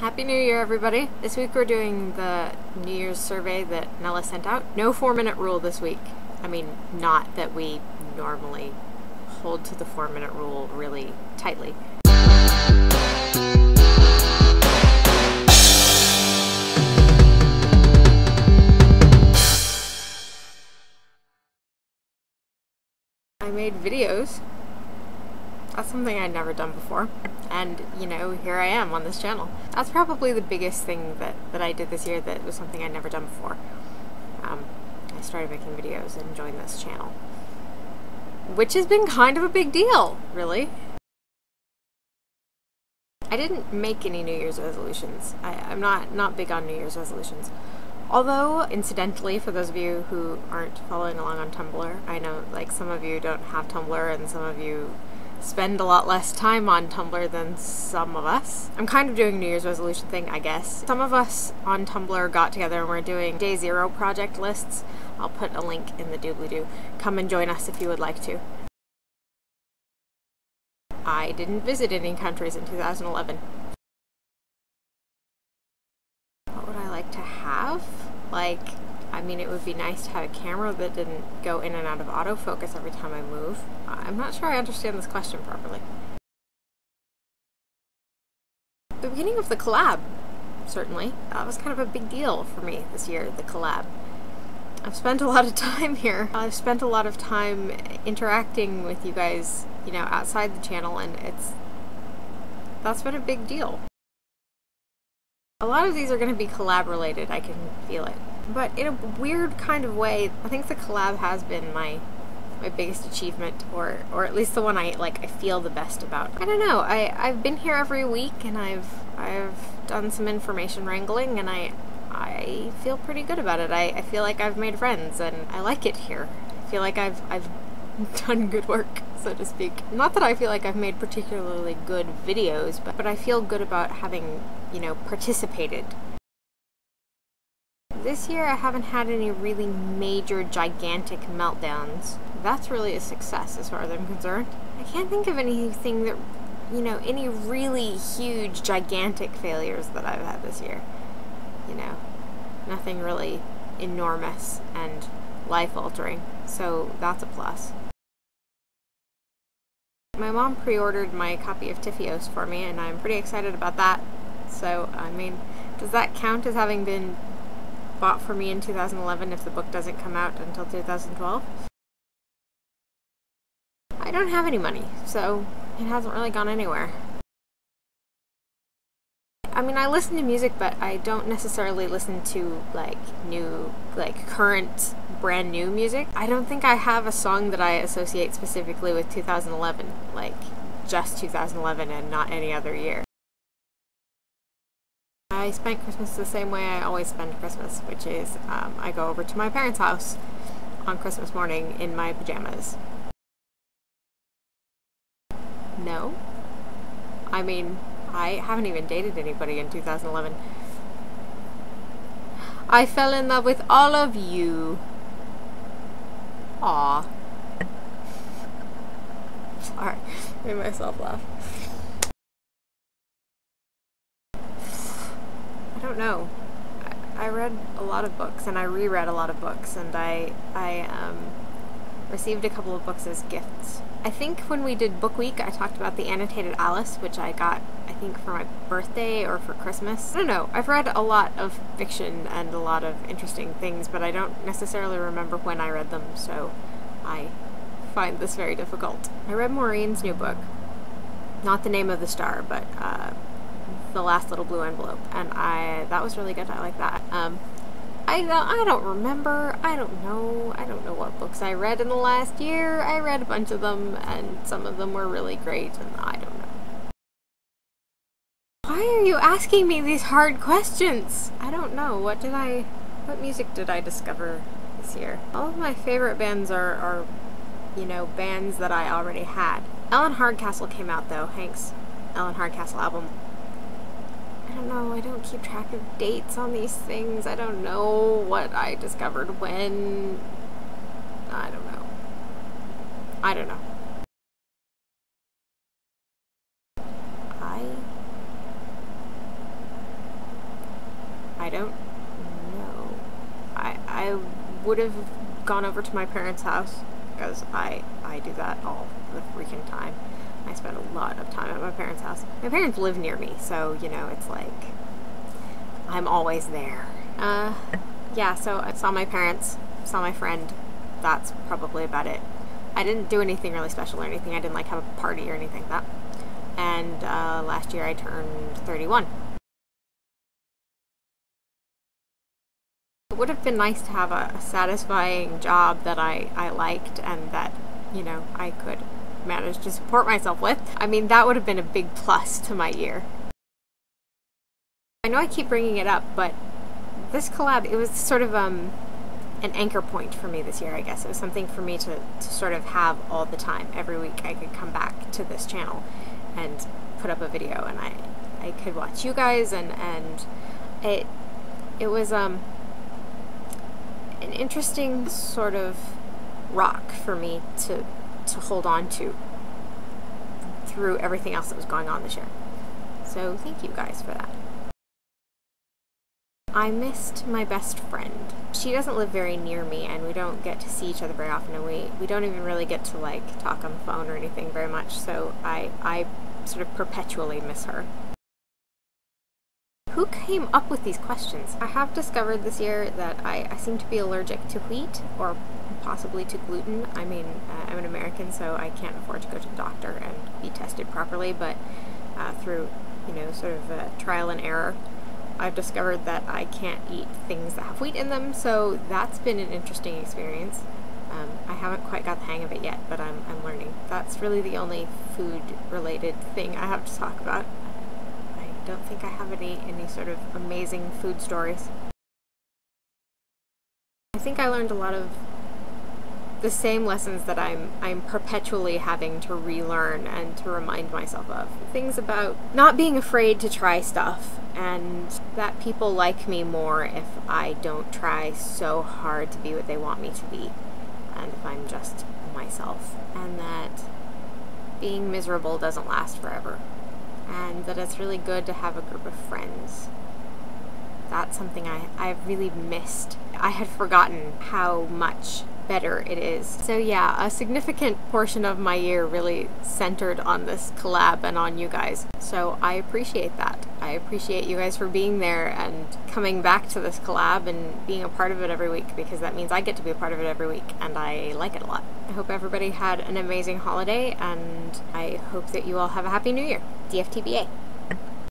Happy New Year, everybody. This week we're doing the New Year's survey that Nella sent out. No 4-minute rule this week. I mean, not that we normally hold to the 4-minute rule really tightly. I made videos. That's something I'd never done before. And, you know, here I am on this channel. That's probably the biggest thing that I did this year that was something I'd never done before. I started making videos and joined this channel. Which has been kind of a big deal, really. I didn't make any New Year's resolutions. I'm not big on New Year's resolutions. Although, incidentally, for those of you who aren't following along on Tumblr, I know, like, some of you don't have Tumblr and some of you spend a lot less time on Tumblr than some of us. I'm kind of doing a New Year's resolution thing, I guess. Some of us on Tumblr got together and we're doing Day Zero project lists. I'll put a link in the doobly-doo. Come and join us if you would like to. I didn't visit any countries in 2011. What would I like to have? Like, I mean, it would be nice to have a camera that didn't go in and out of autofocus every time I move. I'm not sure I understand this question properly. The beginning of the collab, certainly. That was kind of a big deal for me this year, the collab. I've spent a lot of time here. I've spent a lot of time interacting with you guys, you know, outside the channel, and that's been a big deal. A lot of these are going to be collab related, I can feel it. But in a weird kind of way, I think the collab has been my biggest achievement, or at least the one I feel the best about. I don't know, I've been here every week and I've done some information wrangling and I feel pretty good about it. I feel like I've made friends and I like it here. I feel like I've done good work, so to speak. Not that I feel like I've made particularly good videos, but I feel good about having, you know, participated. This year I haven't had any really major, gigantic meltdowns. That's really a success as far as I'm concerned. I can't think of anything that, you know, any really huge, gigantic failures that I've had this year. You know, nothing really enormous and life-altering, so that's a plus. My mom pre-ordered my copy of Tiffios for me, and I'm pretty excited about that. So, I mean, does that count as having been bought for me in 2011 if the book doesn't come out until 2012? I don't have any money, so it hasn't really gone anywhere. I mean, I listen to music, but I don't necessarily listen to, current, brand new music. I don't think I have a song that I associate specifically with 2011, like, just 2011 and not any other year. I spent Christmas the same way I always spend Christmas, which is, I go over to my parents' house on Christmas morning in my pajamas. No. I mean, I haven't even dated anybody in 2011. I fell in love with all of you. Aw. Sorry, made myself laugh. I don't know. I read a lot of books and I reread a lot of books, and I received a couple of books as gifts. I think when we did Book Week I talked about the Annotated Alice, which I got, I think, for my birthday or for Christmas. I don't know. I've read a lot of fiction and a lot of interesting things, but I don't necessarily remember when I read them, so I find this very difficult. I read Maureen's new book. Not The Name of the Star, but The Last Little Blue Envelope, and that was really good. I like that. I don't remember. I don't know what books I read in the last year. I read a bunch of them, and some of them were really great, and I don't know. Why are you asking me these hard questions? I don't know. What music did I discover this year? All of my favorite bands are you know, bands that I already had. Ellen Hardcastle came out, though. Hank's Ellen Hardcastle album. I don't know, I don't keep track of dates on these things. I don't know what I discovered when. I don't know. I don't know. I don't know. I would have gone over to my parents' house, because I do that all the freaking time. I spend a lot of time at my parents' house. My parents live near me, so, you know, it's like, I'm always there. Yeah, so I saw my parents, saw my friend. That's probably about it. I didn't do anything really special or anything. I didn't, like, have a party or anything like that. And last year I turned 31. It would have been nice to have a satisfying job that I liked and that, you know, I could manage to support myself with. I mean, that would have been a big plus to my year. I know I keep bringing it up, but this collab, it was sort of an anchor point for me this year, I guess. It was something for me to sort of have all the time. Every week I could come back to this channel and put up a video, and I could watch you guys, and it was an interesting sort of rock for me to hold on to through everything else that was going on this year. So thank you guys for that. I missed my best friend. She doesn't live very near me, and we don't get to see each other very often, and we don't even really get to, like, talk on the phone or anything very much, so I sort of perpetually miss her. Who came up with these questions? I have discovered this year that I seem to be allergic to wheat, or possibly to gluten. I mean, I'm an American, so I can't afford to go to the doctor and be tested properly, but through, you know, sort of trial and error, I've discovered that I can't eat things that have wheat in them, so that's been an interesting experience. I haven't quite got the hang of it yet, but I'm learning. That's really the only food-related thing I have to talk about. I don't think I have any sort of amazing food stories. I think I learned a lot of the same lessons that I'm perpetually having to relearn and to remind myself of. Things about not being afraid to try stuff, and that people like me more if I don't try so hard to be what they want me to be, and if I'm just myself, and that being miserable doesn't last forever, and that it's really good to have a group of friends. That's something I've really missed. I had forgotten how much better it is. So yeah, a significant portion of my year really centered on this collab and on you guys. So I appreciate that. I appreciate you guys for being there and coming back to this collab and being a part of it every week, because that means I get to be a part of it every week, and I like it a lot. I hope everybody had an amazing holiday, and I hope that you all have a happy new year. DFTBA.